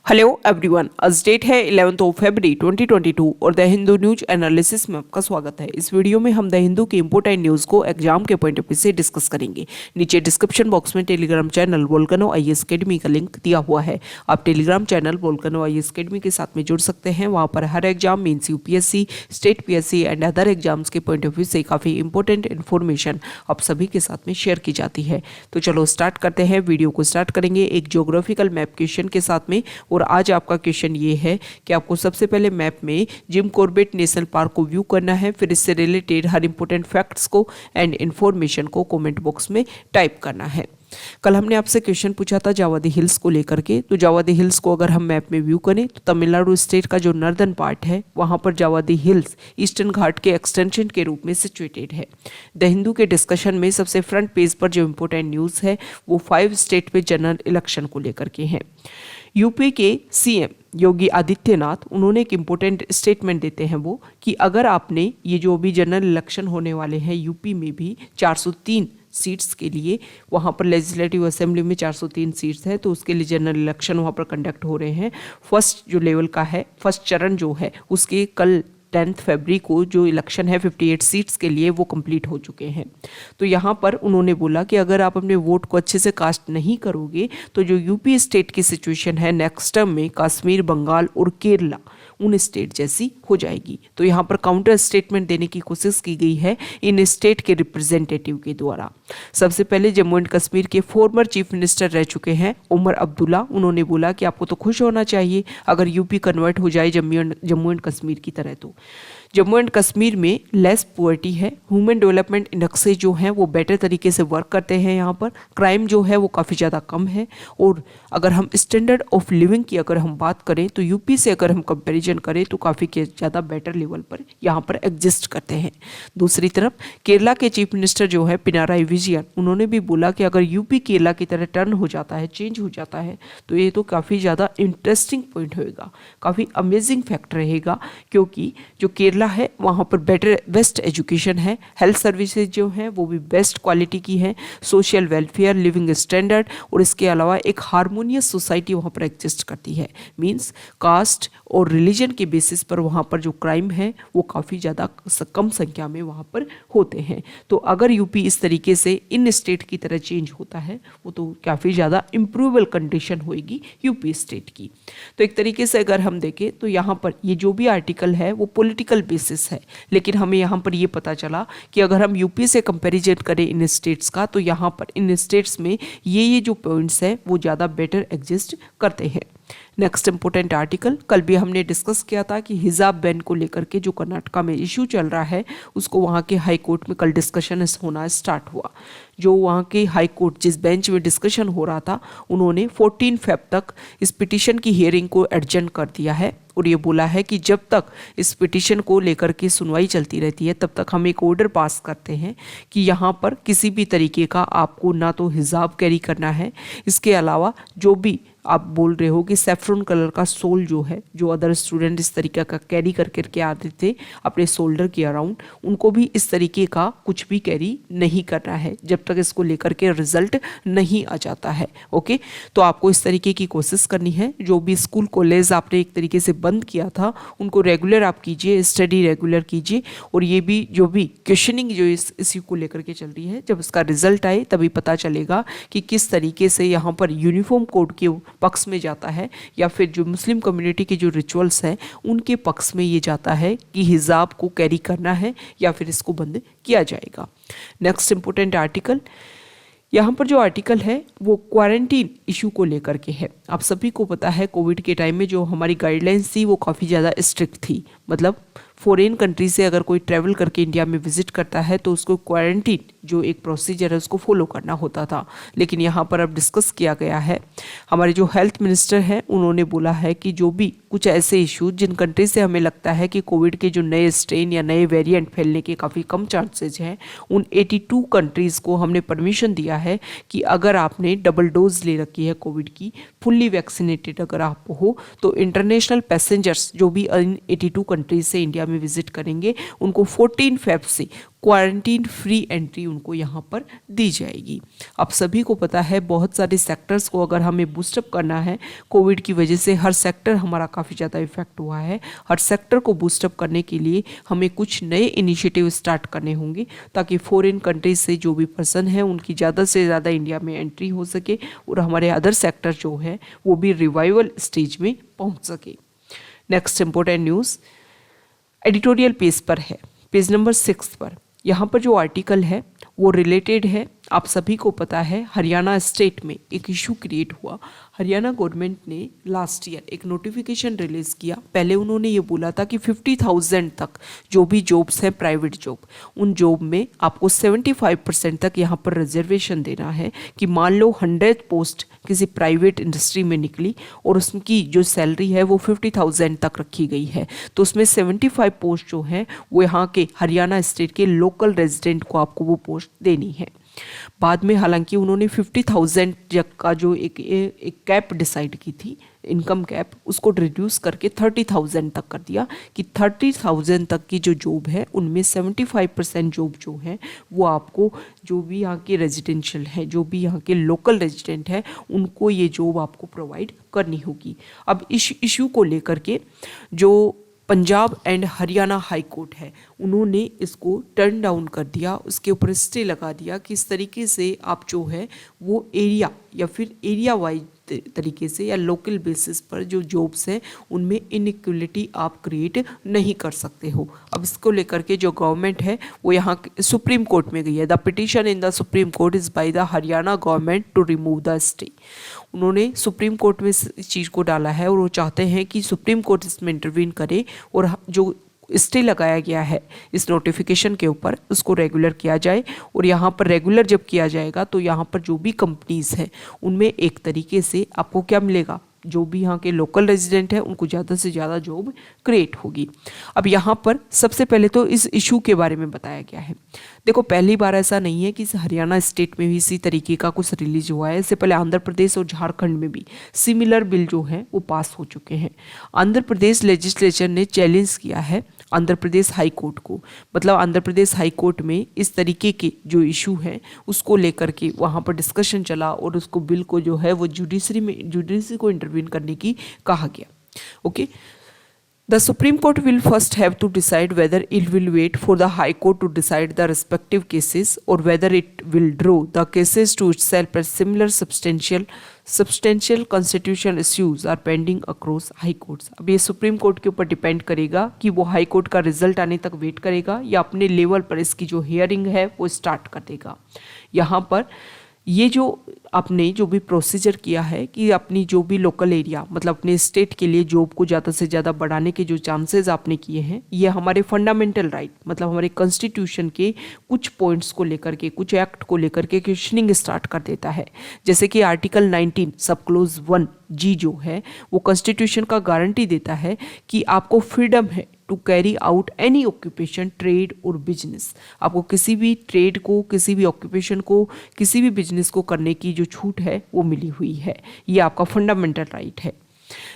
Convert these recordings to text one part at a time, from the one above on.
Hello everyone, आज date है 11 of February 2022 और द हिंदू न्यूज एनालिसिस में आपका स्वागत है। इस वीडियो में हम द हिंदू के इंपोर्टेंट न्यूज को एग्जाम के पॉइंट ऑफ व्यू से डिस्कस करेंगे। नीचे डिस्क्रिप्शन बॉक्स में Telegram channel Volcano IAS Academy का लिंक दिया हुआ है। आप Telegram channel Volcano IAS Academy के साथ में जुड़ सकते हैं। वहाँ पर हर exam means UPSC, state PSC and other exams के पॉइंट ऑफ व्यू से काफ़ी इंपॉर्टेंट इन्फॉर्मेशन आप सभी के साथ में शेयर की जाती है। तो चलो स्टार्ट करते हैं। वीडियो को स्टार्ट करेंगे एक ज्योग्राफिकल मैप क्वेश्चन के साथ में। और आज आपका क्वेश्चन ये है कि आपको सबसे पहले मैप में जिम कॉर्बेट नेशनल पार्क को व्यू करना है, फिर इससे रिलेटेड हर इंपॉर्टेंट फैक्ट्स को एंड इंफॉर्मेशन को कमेंट बॉक्स में टाइप करना है। कल हमने आपसे क्वेश्चन पूछा था जावादी हिल्स को लेकर के। तो जावादी हिल्स को अगर हम मैप में व्यू करें तो तमिलनाडु स्टेट का जो नॉर्दर्न पार्ट है वहां पर जावादी हिल्स ईस्टर्न घाट के एक्सटेंशन के रूप में सिचुएटेड है। द हिंदू के डिस्कशन में सबसे फ्रंट पेज पर जो इंपॉर्टेंट न्यूज़ है वो 5 स्टेट पे जनरल इलेक्शन को लेकर के है। यूपी के सीएम योगी आदित्यनाथ उन्होंने एक इम्पोर्टेंट स्टेटमेंट देते हैं वो कि अगर आपने ये जो भी जनरल इलेक्शन होने वाले हैं यूपी में भी 403 सीट्स के लिए, वहाँ पर लेजिस्लेटिव असेंबली में 403 सीट्स है तो उसके लिए जनरल इलेक्शन वहाँ पर कंडक्ट हो रहे हैं। फर्स्ट जो लेवल का है, फर्स्ट चरण जो है उसके कल 10 फरवरी को जो इलेक्शन है 58 सीट्स के लिए वो कंप्लीट हो चुके हैं। तो यहाँ पर उन्होंने बोला कि अगर आप अपने वोट को अच्छे से कास्ट नहीं करोगे तो जो यूपी स्टेट की सिचुएशन है नेक्स्ट टर्म में कश्मीर, बंगाल और केरला उन स्टेट जैसी हो जाएगी। तो यहाँ पर काउंटर स्टेटमेंट देने की कोशिश की गई है इन स्टेट के रिप्रेजेंटेटिव के द्वारा। सबसे पहले जम्मू एंड कश्मीर के फॉर्मर चीफ मिनिस्टर रह चुके हैं उमर अब्दुल्ला, उन्होंने बोला कि आपको तो खुश होना चाहिए अगर यूपी कन्वर्ट हो जाए जम्मू एंड कश्मीर की तरह। तो जम्मू एंड कश्मीर में लेस पुअर्टी है, ह्यूमन डेवलपमेंट इंडेक्सेस जो हैं वो बेटर तरीके से वर्क करते हैं, यहाँ पर क्राइम जो है वो काफ़ी ज़्यादा कम है। और अगर हम स्टैंडर्ड ऑफ लिविंग की अगर हम बात करें तो यूपी से अगर हम कंपैरिजन करें तो काफ़ी ज़्यादा बेटर लेवल पर यहाँ पर एग्जिस्ट करते हैं। दूसरी तरफ केरला के चीफ मिनिस्टर जो है पिनाराई विजयन, उन्होंने भी बोला कि अगर यूपी केरला की तरह टर्न हो जाता है, चेंज हो जाता है तो ये तो काफ़ी ज़्यादा इंटरेस्टिंग पॉइंट होएगा, काफ़ी अमेजिंग फैक्ट रहेगा। क्योंकि जो केरला है वहाँ पर बेस्ट एजुकेशन है, हेल्थ सर्विसेज जो हैं वो भी बेस्ट क्वालिटी की है, सोशल वेलफेयर, लिविंग स्टैंडर्ड और इसके अलावा एक हारमोनियस सोसाइटी वहाँ पर एग्जिस्ट करती है। मींस कास्ट और रिलीजन के बेसिस पर वहाँ पर जो क्राइम है वो काफ़ी ज़्यादा कम संख्या में वहाँ पर होते हैं। तो अगर यूपी इस तरीके से इन स्टेट की तरह चेंज होता है वो तो काफ़ी ज़्यादा इम्प्रूवेबल कंडीशन होएगी यूपी स्टेट की। तो एक तरीके से अगर हम देखें तो यहाँ पर ये जो भी आर्टिकल है वो पॉलिटिकल बेसिस है, लेकिन हमें यहाँ पर ये पता चला कि अगर हम यूपी से कंपैरिजन करें इन स्टेट्स का तो यहाँ पर इन स्टेट्स में ये जो पॉइंट्स है वो ज़्यादा बेटर एग्जिस्ट करते हैं। नेक्स्ट इंपोर्टेंट आर्टिकल, कल भी हमने डिस्कस किया था कि हिजाब बैन को लेकर के जो कर्नाटका में इशू चल रहा है उसको वहाँ के हाई कोर्ट में कल डिस्कशन होना स्टार्ट हुआ। जो वहाँ के हाई कोर्ट जिस बेंच में डिस्कशन हो रहा था उन्होंने 14 फेब तक इस पिटीशन की हियरिंग को एडजर्न कर दिया है और ये बोला है कि जब तक इस पिटीशन को लेकर के सुनवाई चलती रहती है तब तक हम एक ऑर्डर पास करते हैं कि यहाँ पर किसी भी तरीके का आपको ना तो हिजाब कैरी करना है, इसके अलावा जो भी आप बोल रहे हो कि सेफ्रॉन कलर का सोल जो है, जो अदर स्टूडेंट इस तरीके का कैरी करके आते थे अपने शोल्डर के अराउंड, उनको भी इस तरीके का कुछ भी कैरी नहीं करना है जब तक इसको लेकर के रिजल्ट नहीं आ जाता है। ओके, तो आपको इस तरीके की कोशिश करनी है। जो भी स्कूल कॉलेज आपने एक तरीके से बंद किया था उनको रेगुलर आप कीजिए, स्टडी रेगुलर कीजिए। और ये भी जो भी क्वेश्चनिंग जो इस इश्यू को लेकर के चल रही है, जब इसका रिजल्ट आए तभी पता चलेगा कि किस तरीके से यहाँ पर यूनिफॉर्म कोड के पक्ष में जाता है या फिर जो मुस्लिम कम्युनिटी के जो रिचुअल्स हैं उनके पक्ष में ये जाता है कि हिजाब को कैरी करना है या फिर इसको बंद किया जाएगा। नेक्स्ट इंपोर्टेंट आर्टिकल, यहाँ पर जो आर्टिकल है वो क्वारंटीन इशू को लेकर के है। आप सभी को पता है कोविड के टाइम में जो हमारी गाइडलाइंस थी वो काफ़ी ज़्यादा स्ट्रिक्ट थी। मतलब फॉरेन कंट्री से अगर कोई ट्रैवल करके इंडिया में विजिट करता है तो उसको क्वारंटीन जो एक प्रोसीजर है उसको फॉलो करना होता था। लेकिन यहाँ पर अब डिस्कस किया गया है, हमारे जो हेल्थ मिनिस्टर हैं उन्होंने बोला है कि जो भी कुछ ऐसे इशू जिन कंट्री से हमें लगता है कि कोविड के जो नए स्ट्रेन या नए वेरिएंट फैलने के काफ़ी कम चांसेज हैं, उन 82 कंट्रीज़ को हमने परमिशन दिया है कि अगर आपने डबल डोज ले रखी है कोविड की, फुल्ली वैक्सीनेटेड अगर आप हो, तो इंटरनेशनल पैसेंजर्स जो भी इन 82 कंट्रीज से इंडिया में विजिट करेंगे उनको 14 फेब से क्वारंटीन फ्री एंट्री उनको यहाँ पर दी जाएगी। आप सभी को पता है बहुत सारे सेक्टर्स को अगर हमें बूस्टअप करना है, कोविड की वजह से हर सेक्टर हमारा काफ़ी ज़्यादा इफेक्ट हुआ है। हर सेक्टर को बूस्टअप करने के लिए हमें कुछ नए इनिशिएटिव स्टार्ट करने होंगे ताकि फॉरेन कंट्रीज से जो भी पर्सन है उनकी ज़्यादा से ज़्यादा इंडिया में एंट्री हो सके और हमारे अदर सेक्टर जो है वो भी रिवाइवल स्टेज में पहुँच सके। Next important news editorial page पर है, पेज नंबर 6 पर। यहाँ पर जो आर्टिकल है वो रिलेटेड है, आप सभी को पता है हरियाणा स्टेट में एक इशू क्रिएट हुआ। हरियाणा गवर्नमेंट ने लास्ट ईयर एक नोटिफिकेशन रिलीज़ किया। पहले उन्होंने ये बोला था कि 50,000 तक जो भी जॉब्स हैं प्राइवेट जॉब, उन जॉब में आपको 75% तक यहाँ पर रिजर्वेशन देना है कि मान लो 100 पोस्ट किसी प्राइवेट इंडस्ट्री में निकली और उसकी जो सैलरी है वो 50,000 तक रखी गई है, तो उसमें 75 पोस्ट जो है वो यहाँ के हरियाणा स्टेट के लोकल रेजिडेंट को आपको वो पोस्ट देनी है। बाद में हालांकि उन्होंने 50,000 का जो एक कैप डिसाइड की थी, इनकम कैप, उसको रिड्यूस करके 30,000 तक कर दिया कि 30,000 तक की जो जॉब है उनमें 75% जॉब जो है वो आपको जो भी यहाँ के रेजिडेंशियल है, जो भी यहाँ के लोकल रेजिडेंट है, उनको ये जॉब आपको प्रोवाइड करनी होगी। अब इस इशू को लेकर के जो Punjab and Haryana high court है उन्होंने इसको टर्न डाउन कर दिया, उसके ऊपर स्टे लगा दिया कि इस तरीके से आप जो है वो एरिया या फिर एरिया वाइज तरीके से या लोकल बेसिस पर जो जॉब्स हैं उनमें इनइक्वलिटी आप क्रिएट नहीं कर सकते हो। अब इसको लेकर के जो गवर्नमेंट है वो यहाँ सुप्रीम कोर्ट में गई है। The petition in the supreme court is by the Haryana government to remove the stay. उन्होंने सुप्रीम कोर्ट में इस चीज़ को डाला है और वो चाहते हैं कि सुप्रीम कोर्ट इसमें इंटरवीन करे और जो स्टे लगाया गया है इस नोटिफिकेशन के ऊपर उसको रेगुलर किया जाए। और यहाँ पर रेगुलर जब किया जाएगा तो यहाँ पर जो भी कंपनीज हैं उनमें एक तरीके से आपको क्या मिलेगा, जो भी यहाँ के लोकल रेजिडेंट है उनको ज़्यादा से ज़्यादा जॉब क्रिएट होगी। अब यहाँ पर सबसे पहले तो इस इशू के बारे में बताया गया है। देखो पहली बार ऐसा नहीं है कि हरियाणा स्टेट में भी इसी तरीके का कुछ रिलीज हुआ है। इससे पहले आंध्र प्रदेश और झारखंड में भी सिमिलर बिल जो है वो पास हो चुके हैं। आंध्र प्रदेश लेजिस्लेचर ने चैलेंज किया है आंध्र प्रदेश हाई कोर्ट को, मतलब आंध्र प्रदेश हाई कोर्ट में इस तरीके के जो इशू है उसको लेकर के वहाँ पर डिस्कशन चला और उसको बिल को जो है वो जुडिशरी को इंटरवीन करने की कहा गया। Okay, The Supreme Court will first have to decide whether it will wait for the High Court to decide the respective cases or whether it will draw the cases to itself as similar substantial constitutional issues are pending across High Courts। अब ये supreme court के ऊपर depend करेगा कि वो high court का result आने तक वेट करेगा या अपने लेवल पर इसकी जो हियरिंग है वो स्टार्ट कर देगा। यहाँ पर ये जो आपने जो भी प्रोसीजर किया है कि अपनी जो भी लोकल एरिया मतलब अपने स्टेट के लिए जॉब को ज़्यादा से ज़्यादा बढ़ाने के जो चांसेस आपने किए हैं, ये हमारे फंडामेंटल राइट मतलब हमारे कॉन्स्टिट्यूशन के कुछ पॉइंट्स को लेकर के, कुछ एक्ट को लेकर के क्वेश्चनिंग स्टार्ट कर देता है। जैसे कि आर्टिकल 19 सब क्लोज 1G जो है वो कॉन्स्टिट्यूशन का गारंटी देता है कि आपको फ्रीडम है to carry out any occupation, trade और बिजनेस। आपको किसी भी ट्रेड को, किसी भी ऑक्यूपेशन को, किसी भी बिजनेस को करने की जो छूट है वो मिली हुई है। ये आपका फंडामेंटल राइट है।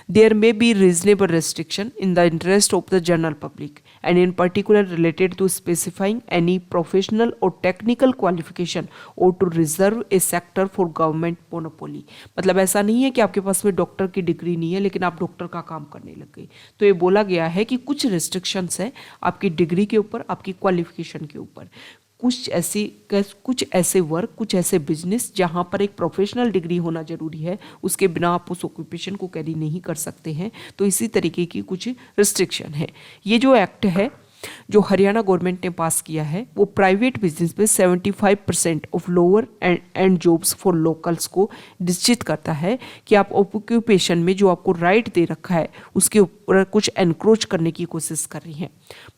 There may be reasonable restriction in the interest of the general public and in particular related to specifying any professional or technical qualification or to reserve a sector for government monopoly। मतलब ऐसा नहीं है कि आपके पास में doctor की degree नहीं है लेकिन आप डॉक्टर का काम करने लग गए। तो ये बोला गया है कि कुछ रिस्ट्रिक्शंस है आपकी डिग्री के ऊपर, आपकी क्वालिफिकेशन के ऊपर। कुछ ऐसे वर्क, कुछ ऐसे बिजनेस जहाँ पर एक प्रोफेशनल डिग्री होना जरूरी है, उसके बिना आप उस ऑक्यूपेशन को कैरी नहीं कर सकते हैं। तो इसी तरीके की कुछ रिस्ट्रिक्शन है। ये जो एक्ट है जो हरियाणा गवर्नमेंट ने पास किया है वो प्राइवेट बिजनेस में 75% of lower and jobs for locals को निश्चित करता है कि आप ऑक्यूपेशन में जो आपको राइट दे रखा है उसके ऊपर कुछ एनक्रोच करने की कोशिश कर रही हैं।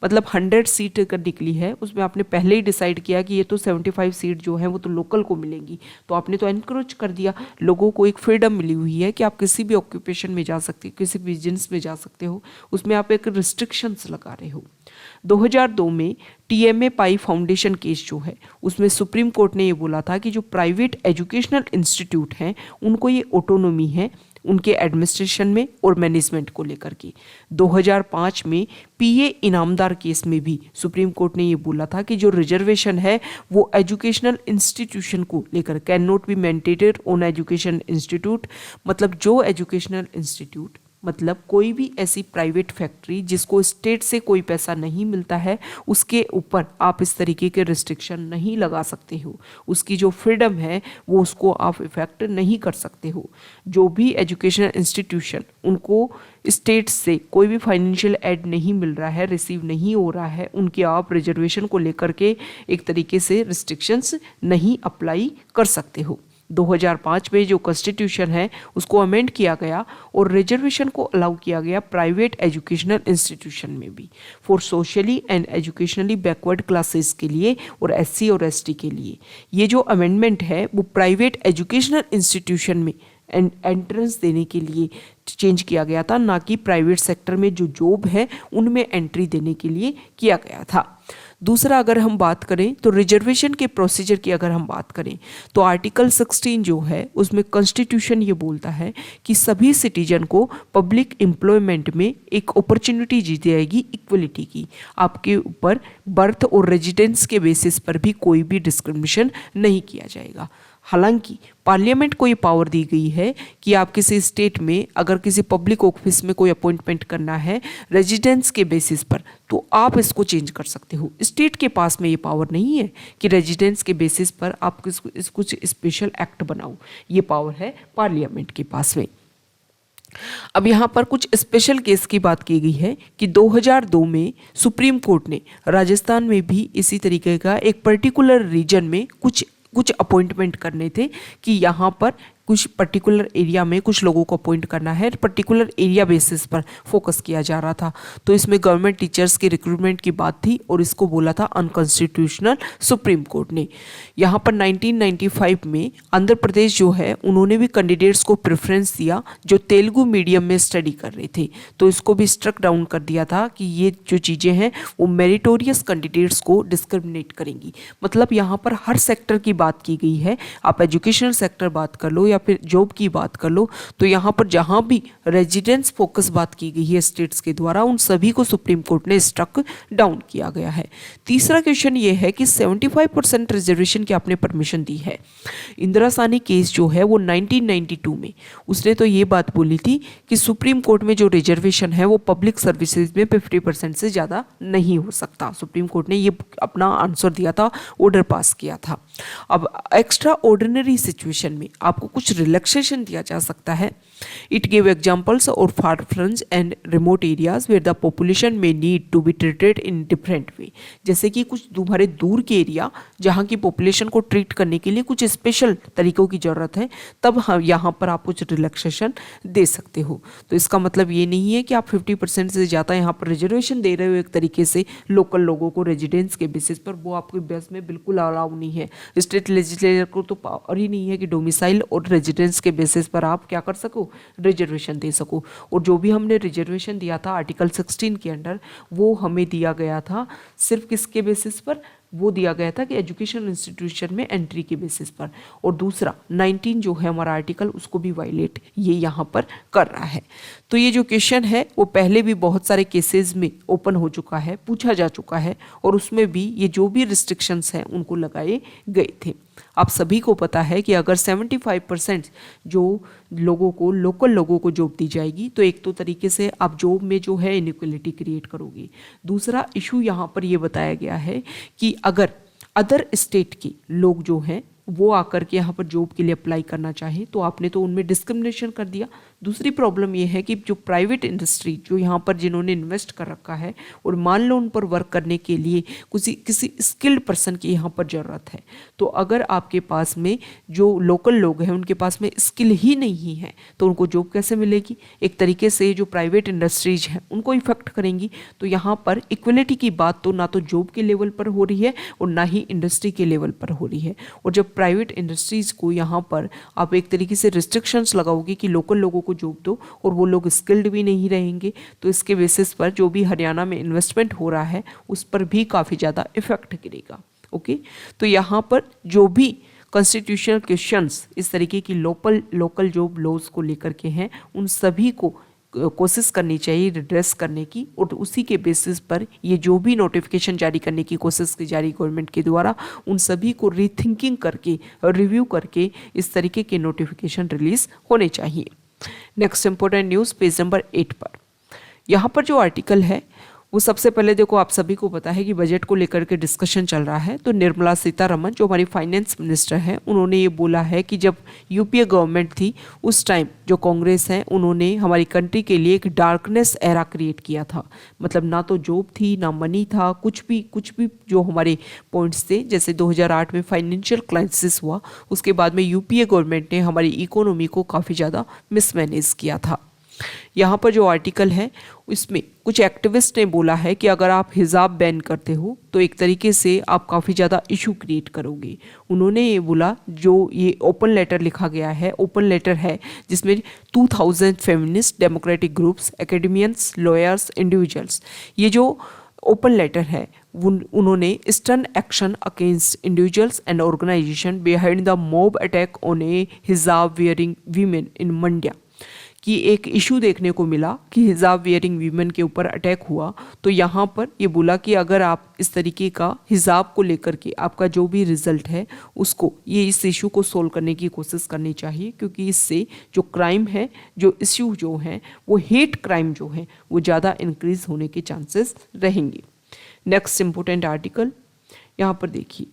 मतलब 100 सीट अगर निकली है उसमें आपने पहले ही डिसाइड किया कि ये तो 75 सीट जो है वो तो लोकल को मिलेंगी, तो आपने तो एनक्रोच कर दिया। लोगों को एक फ्रीडम मिली हुई है कि आप किसी भी ऑक्यूपेशन में जा सकते, किसी भी बिजनेस में जा सकते हो, उसमें आप एक रिस्ट्रिक्शंस लगा रहे हो। 2002 में TMA पाई फाउंडेशन केस जो है उसमें सुप्रीम कोर्ट ने ये बोला था कि जो प्राइवेट एजुकेशनल इंस्टीट्यूट हैं उनको ये ऑटोनोमी है उनके एडमिनिस्ट्रेशन में और मैनेजमेंट को लेकर के। 2005 में पीए इनामदार केस में भी सुप्रीम कोर्ट ने ये बोला था कि जो रिजर्वेशन है वो एजुकेशनल इंस्टीट्यूशन को लेकर can not be maintained on education institute, मतलब जो एजुकेशनल इंस्टीट्यूट, मतलब कोई भी ऐसी प्राइवेट फैक्ट्री जिसको स्टेट से कोई पैसा नहीं मिलता है, उसके ऊपर आप इस तरीके के रिस्ट्रिक्शन नहीं लगा सकते हो। उसकी जो फ्रीडम है वो उसको आप इफेक्ट नहीं कर सकते हो। जो भी एजुकेशनल इंस्टीट्यूशन उनको स्टेट से कोई भी फाइनेंशियल एड नहीं मिल रहा है, रिसीव नहीं हो रहा है, उनके आप रिजर्वेशन को लेकर के एक तरीके से रिस्ट्रिक्शंस नहीं अप्लाई कर सकते हो। 2005 में जो कॉन्स्टिट्यूशन है उसको अमेंड किया गया और रिजर्वेशन को अलाउ किया गया प्राइवेट एजुकेशनल इंस्टीट्यूशन में भी, for socially and educationally backward classes के लिए और एससी और एसटी के लिए। ये जो अमेंडमेंट है वो प्राइवेट एजुकेशनल इंस्टीट्यूशन में एंट्रेंस देने के लिए चेंज किया गया था, ना कि प्राइवेट सेक्टर में जो जॉब है उनमें एंट्री देने के लिए किया गया था। दूसरा, अगर हम बात करें तो रिजर्वेशन के प्रोसीजर की अगर हम बात करें तो आर्टिकल 16 जो है उसमें कॉन्स्टिट्यूशन ये बोलता है कि सभी सिटीजन को पब्लिक एम्प्लॉयमेंट में एक अपॉर्चुनिटी दी जाएगी इक्वलिटी की। आपके ऊपर बर्थ और रेजिडेंस के बेसिस पर भी कोई भी डिस्क्रिमिनेशन नहीं किया जाएगा। हालांकि पार्लियामेंट को ये पावर दी गई है कि आप किसी स्टेट में अगर किसी पब्लिक ऑफिस में कोई अपॉइंटमेंट करना है रेजिडेंस के बेसिस पर, तो आप इसको चेंज कर सकते हो। स्टेट के पास में ये पावर नहीं है कि रेजिडेंस के बेसिस पर आप कुछ स्पेशल एक्ट बनाओ, ये पावर है पार्लियामेंट के पास में। अब यहाँ पर कुछ स्पेशल केस की बात की गई है कि 2002 में सुप्रीम कोर्ट ने राजस्थान में भी इसी तरीके का एक पर्टिकुलर रीजन में कुछ अपॉइंटमेंट करने थे कि यहाँ पर कुछ पर्टिकुलर एरिया में कुछ लोगों को अपॉइंट करना है, पर्टिकुलर एरिया बेसिस पर फोकस किया जा रहा था। तो इसमें गवर्नमेंट टीचर्स की रिक्रूटमेंट की बात थी और इसको बोला था अनकॉन्स्टिट्यूशनल सुप्रीम कोर्ट ने। यहाँ पर 1995 में आंध्र प्रदेश जो है उन्होंने भी कैंडिडेट्स को प्रेफरेंस दिया जो तेलुगु मीडियम में स्टडी कर रहे थे, तो इसको भी स्ट्रक डाउन कर दिया था कि ये जो चीज़ें हैं वो मेरिटोरियस कैंडिडेट्स को डिस्क्रिमिनेट करेंगी। मतलब यहाँ पर हर सेक्टर की बात की गई है, आप एजुकेशनल सेक्टर बात कर लो या फिर जॉब की बात कर लो, तो यहाँ पर जहाँ भी रेजिडेंस फोकस बात की गई है स्टेट्स के द्वारा उन सभी को सुप्रीम कोर्ट ने स्ट्रक डाउन किया गया है। तीसरा क्वेश्चन ये है कि 75% रिजर्वेशन की आपने परमिशन दी है। इंदिरा साहनी केस जो है वो 1992 में उसने तो ये बात बोली थी कि सुप्रीम कोर्ट में जो रिजर्वेशन है वो पब्लिक सर्विसेज में 50% से ज़्यादा नहीं हो सकता। सुप्रीम कोर्ट ने ये अपना आंसर दिया था, ऑर्डर पास किया था। अब एक्स्ट्रा ऑर्डिनरी सिचुएशन में आपको कुछ रिलैक्सेशन दिया जा सकता है। इट गिव एग्जांपल्स और far flung and remote areas where the population may need to be treated in different way. जैसे कि कुछ तुम्हारे दूर के एरिया जहाँ की पॉपुलेशन को ट्रीट करने के लिए कुछ स्पेशल तरीकों की ज़रूरत है, तब यहाँ पर आप कुछ रिलैक्सेशन दे सकते हो। तो इसका मतलब ये नहीं है कि आप 50% से ज़्यादा यहाँ पर रिजर्वेशन दे रहे हो एक तरीके से लोकल लोगों को रेजिडेंस के बेसिस पर, वो आपके बेस में बिल्कुल अलाउ नहीं है। स्टेट लेजिस्लेचर को तो पावर ही नहीं है कि डोमिसाइल और रेजिडेंस के बेसिस पर आप क्या कर सको, रिजर्वेशन दे सको। और जो भी हमने रिजर्वेशन दिया था आर्टिकल 16 के अंडर, वो हमें दिया गया था सिर्फ किसके बेसिस पर, वो दिया गया था कि एजुकेशनल इंस्टीट्यूशन में एंट्री के बेसिस पर। और दूसरा 19 जो है हमारा आर्टिकल, उसको भी वायलेट ये यहाँ पर कर रहा है। तो ये जो क्वेश्चन है वो पहले भी बहुत सारे केसेस में ओपन हो चुका है, पूछा जा चुका है, और उसमें भी ये जो भी रिस्ट्रिक्शंस हैं उनको लगाए गए थे। आप सभी को पता है कि अगर 75% जो लोगों को, लोकल लोगों को जॉब दी जाएगी, तो एक तो तरीके से आप जॉब में जो है इनइक्वलिटी क्रिएट करोगे। दूसरा इशू यहाँ पर ये बताया गया है कि अगर अदर स्टेट के लोग जो हैं वो आकर के यहाँ पर जॉब के लिए अप्लाई करना चाहे तो आपने तो उनमें डिस्क्रिमिनेशन कर दिया। दूसरी प्रॉब्लम ये है कि जो प्राइवेट इंडस्ट्री जो यहाँ पर जिन्होंने इन्वेस्ट कर रखा है और मान लो उन पर वर्क करने के लिए किसी स्किल्ड पर्सन की यहाँ पर ज़रूरत है, तो अगर आपके पास में जो लोकल लोग हैं उनके पास में स्किल ही नहीं है तो उनको जॉब कैसे मिलेगी। एक तरीके से जो प्राइवेट इंडस्ट्रीज हैं उनको इफेक्ट करेंगी। तो यहाँ पर इक्वलिटी की बात तो ना तो जॉब के लेवल पर हो रही है और ना ही इंडस्ट्री के लेवल पर हो रही है। और जब प्राइवेट इंडस्ट्रीज को यहाँ पर आप एक तरीके से रिस्ट्रिक्शंस लगाओगे कि लोकल लोगों को जॉब दो और वो लोग स्किल्ड भी नहीं रहेंगे, तो इसके बेसिस पर जो भी हरियाणा में इन्वेस्टमेंट हो रहा है उस पर भी काफ़ी ज़्यादा इफेक्ट गिरेगा। ओके, तो यहाँ पर जो भी कॉन्स्टिट्यूशनल क्वेश्चंस इस तरीके की लोकल जो लॉज को लेकर के हैं उन सभी को कोशिश करनी चाहिए रिड्रेस करने की, और उसी के बेसिस पर ये जो भी नोटिफिकेशन जारी करने की कोशिश की जा रही गवर्नमेंट के द्वारा उन सभी को रीथिंकिंग करके और रिव्यू करके इस तरीके के नोटिफिकेशन रिलीज होने चाहिए। Next important news page number 8 पर, यहाँ पर जो आर्टिकल है वो सबसे पहले देखो आप सभी को पता है कि बजट को लेकर के डिस्कशन चल रहा है। तो निर्मला सीतारमण जो हमारी फाइनेंस मिनिस्टर हैं उन्होंने ये बोला है कि जब यूपीए गवर्नमेंट थी उस टाइम जो कांग्रेस है उन्होंने हमारी कंट्री के लिए एक डार्कनेस एरा क्रिएट किया था। मतलब ना तो जॉब थी ना मनी था, कुछ भी जो हमारे पॉइंट्स थे। जैसे 2008 में फाइनेंशियल क्राइसिस हुआ, उसके बाद में यूपीए गवर्नमेंट ने हमारी इकोनॉमी को काफ़ी ज़्यादा मिसमैनेज किया था। यहाँ पर जो आर्टिकल है इसमें कुछ एक्टिविस्ट ने बोला है कि अगर आप हिजाब बैन करते हो तो एक तरीके से आप काफ़ी ज़्यादा इशू क्रिएट करोगे। उन्होंने ये बोला, जो ये ओपन लेटर लिखा गया है, ओपन लेटर है जिसमें 2000 feminist democratic groups, academicians, lawyers, individuals, ये जो ओपन लेटर है उन्होंने stern action against individuals and organisation behind the mob attack on a hijab wearing women इन मंड्या कि एक इशू देखने को मिला कि हिजाब वियरिंग वीमेन के ऊपर अटैक हुआ। तो यहाँ पर ये बोला कि अगर आप इस तरीके का हिजाब को लेकर के आपका जो भी रिजल्ट है उसको इस इशू को सोल्व करने की कोशिश करनी चाहिए, क्योंकि इससे जो क्राइम है, जो इशू जो है वो हेट क्राइम जो है वो ज़्यादा इंक्रीज होने के चांसेस रहेंगे। नेक्स्ट इम्पोर्टेंट आर्टिकल यहाँ पर देखिए,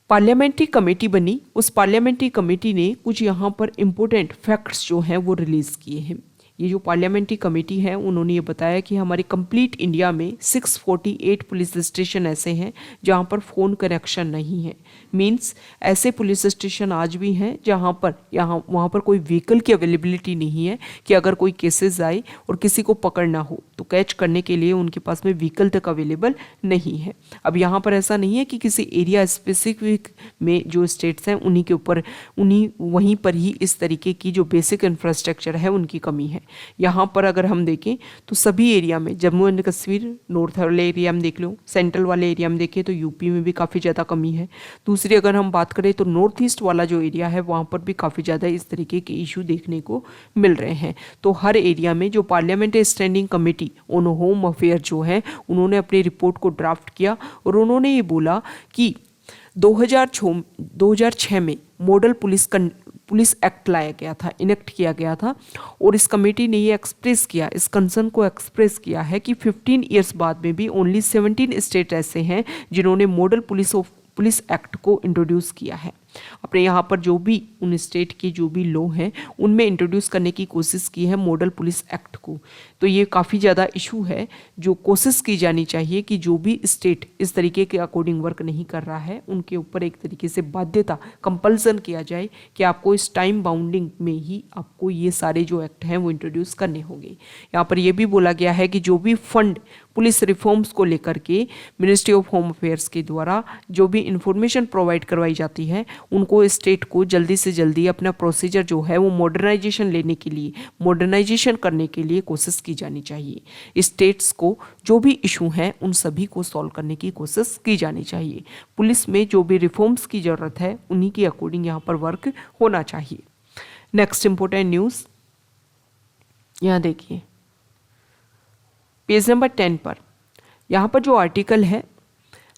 पार्लियामेंट्री कमेटी बनी, उस पार्लियामेंट्री कमेटी ने कुछ यहाँ पर इम्पोर्टेंट फैक्ट्स जो हैं वो रिलीज़ किए हैं। ये जो पार्लियामेंट्री कमेटी है उन्होंने ये बताया कि हमारे कंप्लीट इंडिया में 648 पुलिस स्टेशन ऐसे हैं जहाँ पर फ़ोन कनेक्शन नहीं है। मींस ऐसे पुलिस स्टेशन आज भी हैं जहाँ पर वहाँ पर कोई व्हीकल की अवेलेबिलिटी नहीं है कि अगर कोई केसेस आए और किसी को पकड़ना हो तो कैच करने के लिए उनके पास में व्हीकल तक अवेलेबल नहीं है। अब यहाँ पर ऐसा नहीं है कि किसी एरिया स्पेसिफिक में जो स्टेट्स हैं उन्हीं वहीं पर ही इस तरीके की जो बेसिक इंफ्रास्ट्रक्चर है उनकी कमी है। यहाँ पर अगर हम देखें तो सभी एरिया में, जम्मू एंड कश्मीर नॉर्थ वाले एरिया में देख लो, सेंट्रल वाले एरिया में देखें तो यूपी में भी काफ़ी ज़्यादा कमी है। दूसरी अगर हम बात करें तो नॉर्थ ईस्ट वाला जो एरिया है वहाँ पर भी काफ़ी ज़्यादा इस तरीके के इशू देखने को मिल रहे हैं। तो हर एरिया में जो parliamentary standing committee on home affair जो है उन्होंने अपनी रिपोर्ट को ड्राफ्ट किया और उन्होंने ये बोला कि 2006 में मॉडल पुलिस एक्ट लाया गया था, इनेक्ट किया गया था, और इस कमेटी ने ये एक्सप्रेस किया, इस कंसर्न को एक्सप्रेस किया है कि 15 ईयर्स बाद में भी ओनली 17 स्टेट ऐसे हैं जिन्होंने मॉडल पुलिस एक्ट को इंट्रोड्यूस किया है। अपने यहाँ पर जो भी उन स्टेट के जो भी लॉ हैं उनमें इंट्रोड्यूस करने की कोशिश की है मॉडल पुलिस एक्ट को। तो ये काफ़ी ज़्यादा इशू है जो कोशिश की जानी चाहिए कि जो भी स्टेट इस तरीके के अकॉर्डिंग वर्क नहीं कर रहा है उनके ऊपर एक तरीके से बाध्यता कंपल्सन किया जाए कि आपको इस टाइम बाउंडिंग में ही आपको ये सारे जो एक्ट हैं वो इंट्रोड्यूस करने होंगे। यहाँ पर यह भी बोला गया है कि जो भी फंड पुलिस रिफॉर्म्स को लेकर के मिनिस्ट्री ऑफ होम अफेयर्स के द्वारा जो भी इंफॉर्मेशन प्रोवाइड करवाई जाती है उनको स्टेट को जल्दी से जल्दी अपना प्रोसीजर जो है वो मॉडर्नाइजेशन करने के लिए कोशिश की जानी चाहिए। स्टेट्स को जो भी इशू हैं उन सभी को सॉल्व करने की कोशिश की जानी चाहिए। पुलिस में जो भी रिफॉर्म्स की ज़रूरत है उन्हीं के अकॉर्डिंग यहाँ पर वर्क होना चाहिए। नेक्स्ट इंपॉर्टेंट न्यूज़ यहाँ देखिए पेज नंबर 10 पर, यहाँ पर जो आर्टिकल है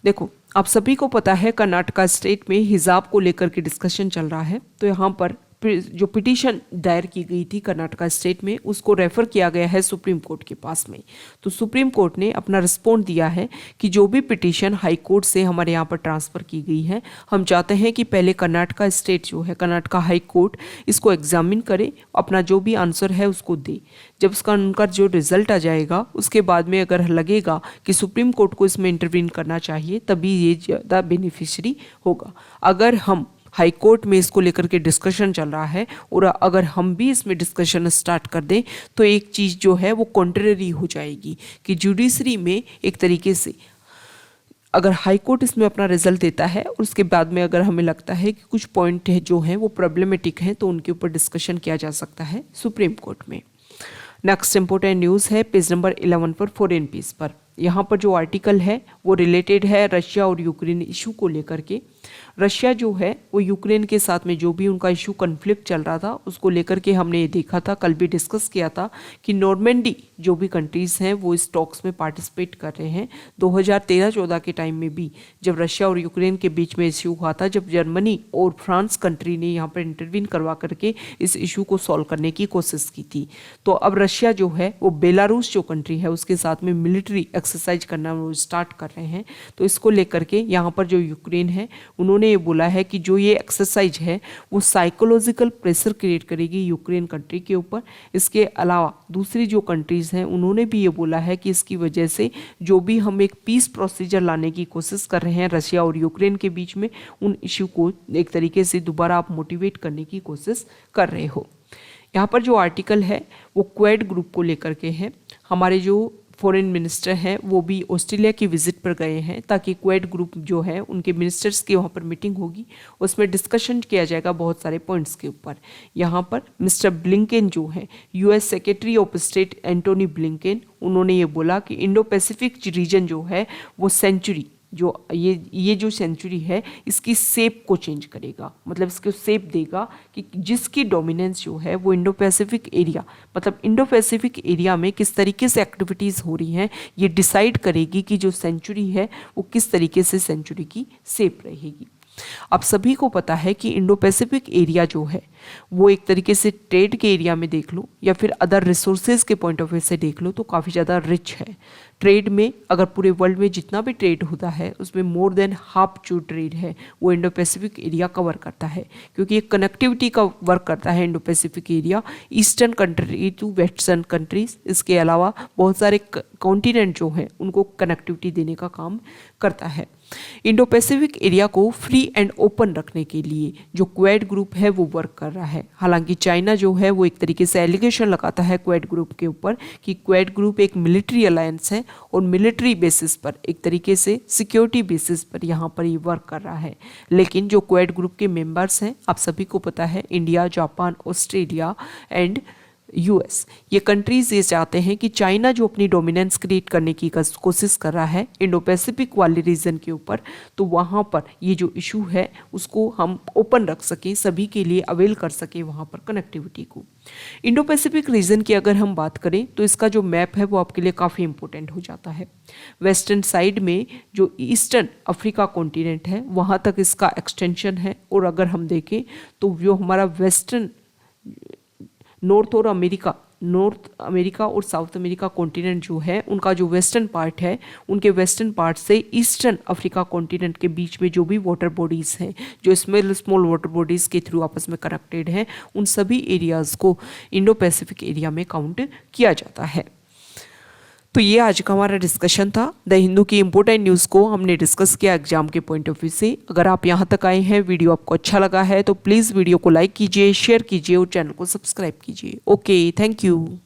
देखो आप सभी को पता है कर्नाटका स्टेट में हिजाब को लेकर के डिस्कशन चल रहा है। तो यहाँ पर जो पिटीशन दायर की गई थी कर्नाटका स्टेट में उसको रेफर किया गया है सुप्रीम कोर्ट के पास में। तो सुप्रीम कोर्ट ने अपना रिस्पॉन्ड दिया है कि जो भी पिटीशन हाई कोर्ट से हमारे यहाँ पर ट्रांसफ़र की गई है हम चाहते हैं कि पहले कर्नाटका स्टेट जो है कर्नाटका हाई कोर्ट इसको एग्जामिन करे, अपना जो भी आंसर है उसको दे। जब उनका जो रिजल्ट आ जाएगा उसके बाद में अगर लगेगा कि सुप्रीम कोर्ट को इसमें इंटरवीन करना चाहिए तभी ये ज़्यादा बेनिफिशरी होगा। अगर हम हाई कोर्ट में इसको लेकर के डिस्कशन चल रहा है और अगर हम भी इसमें डिस्कशन स्टार्ट कर दें तो एक चीज़ जो है वो कॉन्ट्रेरी हो जाएगी कि जुडिशरी में एक तरीके से अगर हाई कोर्ट इसमें अपना रिजल्ट देता है और उसके बाद में अगर हमें लगता है कि कुछ पॉइंट है जो हैं वो प्रॉब्लमेटिक हैं तो उनके ऊपर डिस्कशन किया जा सकता है सुप्रीम कोर्ट में। नेक्स्ट इंपॉर्टेंट न्यूज़ है पेज नंबर 11 पर, फॉरेन पीस पर। यहाँ पर जो आर्टिकल है वो रिलेटेड है रशिया और यूक्रेन इशू को लेकर के। रशिया जो है वो यूक्रेन के साथ में जो भी उनका इशू कन्फ्लिक्ट चल रहा था उसको लेकर के हमने ये देखा था, कल भी डिस्कस किया था कि नॉर्मेंडी जो भी कंट्रीज़ हैं वो इस टॉक्स में पार्टिसिपेट कर रहे हैं। 2013-14 के टाइम में भी जब रशिया और यूक्रेन के बीच में इशू हुआ था, जब जर्मनी और फ्रांस कंट्री ने यहाँ पर इंटरवीन करवा करके इस इशू को सॉल्व करने की कोशिश की थी। तो अब रशिया जो है वो बेलारूस जो कंट्री है उसके साथ में मिलिट्री एक्सरसाइज करना वो स्टार्ट कर रहे हैं। तो इसको लेकर के यहाँ पर जो यूक्रेन है उन्होंने ये बोला है कि जो ये एक्सरसाइज है वो साइकोलॉजिकल प्रेशर क्रिएट करेगी यूक्रेन कंट्री के ऊपर। इसके अलावा दूसरी जो कंट्रीज़ हैं उन्होंने भी ये बोला है कि इसकी वजह से जो भी हम एक पीस प्रोसीजर लाने की कोशिश कर रहे हैं रशिया और यूक्रेन के बीच में, उन इशू को एक तरीके से दोबारा आप मोटिवेट करने की कोशिश कर रहे हो। यहाँ पर जो आर्टिकल है वो क्वेड ग्रुप को लेकर के है। हमारे जो फॉरेन मिनिस्टर हैं वो भी ऑस्ट्रेलिया की विजिट पर गए हैं ताकि क्वेड ग्रुप जो है उनके मिनिस्टर्स की वहाँ पर मीटिंग होगी, उसमें डिस्कशन किया जाएगा बहुत सारे पॉइंट्स के ऊपर। यहाँ पर मिस्टर ब्लिंकेन जो है US secretary of state Antony Blinken, उन्होंने ये बोला कि इंडो पैसिफिक रीजन जो है वो सेंचुरी जो ये जो सेंचुरी है इसकी शेप को चेंज करेगा, मतलब इसको शेप देगा कि जिसकी डोमिनेंस जो है वो इंडो पैसिफिक एरिया, मतलब इंडो पैसिफिक एरिया में किस तरीके से एक्टिविटीज़ हो रही हैं ये डिसाइड करेगी कि जो सेंचुरी है वो किस तरीके से सेंचुरी की शेप रहेगी। आप सभी को पता है कि इंडो पैसिफिक एरिया जो है वो एक तरीके से ट्रेड के एरिया में देख लो या फिर अदर रिसोर्सेज के पॉइंट ऑफ व्यू से देख लो तो काफ़ी ज़्यादा रिच है। ट्रेड में अगर पूरे वर्ल्ड में जितना भी ट्रेड होता है उसमें मोर देन हाफ जो ट्रेड है वो इंडो पैसिफिक एरिया कवर करता है, क्योंकि ये कनेक्टिविटी का वर्क करता है Indo Pacific area eastern country to western countries. इसके अलावा बहुत सारे कॉन्टिनेंट जो हैं उनको कनेक्टिविटी देने का काम करता है। इंडो पैसिफिक एरिया को फ्री एंड ओपन रखने के लिए जो क्वेड ग्रुप है वो वर्क कर रहा है। हालांकि चाइना जो है वो एक तरीके से एलिगेशन लगाता है क्वेड ग्रुप के ऊपर कि क्वेड ग्रुप एक मिलिट्री अलायंस है और मिलिट्री बेसिस पर, एक तरीके से सिक्योरिटी बेसिस पर यहाँ पर ये वर्क कर रहा है। लेकिन जो क्वेड ग्रुप के मेंबर्स हैं आप सभी को पता है India, Japan, Australia and US, ये कंट्रीज ये चाहते हैं कि चाइना जो अपनी डोमिनेंस क्रिएट करने की कोशिश कर रहा है इंडो पैसिफिक वाले रीजन के ऊपर, तो वहाँ पर ये जो इशू है उसको हम ओपन रख सकें, सभी के लिए अवेल कर सकें वहाँ पर कनेक्टिविटी को। इंडो पैसिफिक रीजन की अगर हम बात करें तो इसका जो मैप है वो आपके लिए काफ़ी इंपॉर्टेंट हो जाता है। वेस्टर्न साइड में जो ईस्टर्न अफ्रीका कॉन्टिनेंट है वहाँ तक इसका एक्सटेंशन है, और अगर हम देखें तो जो हमारा वेस्टर्न नॉर्थ अमेरिका और साउथ अमेरिका कॉन्टिनेंट जो है उनका जो वेस्टर्न पार्ट है, उनके वेस्टर्न पार्ट से ईस्टर्न अफ्रीका कॉन्टिनेंट के बीच में जो भी वाटर बॉडीज़ हैं जो स्मॉल वाटर बॉडीज़ के थ्रू आपस में कनेक्टेड हैं, उन सभी एरियाज़ को इंडो पैसिफिक एरिया में काउंट किया जाता है। तो ये आज का हमारा डिस्कशन था। द हिंदू की इंपॉर्टेंट न्यूज़ को हमने डिस्कस किया एग्जाम के पॉइंट ऑफ व्यू से। अगर आप यहाँ तक आए हैं, वीडियो आपको अच्छा लगा है तो प्लीज़ वीडियो को लाइक कीजिए, शेयर कीजिए और चैनल को सब्सक्राइब कीजिए। Okay, thank you.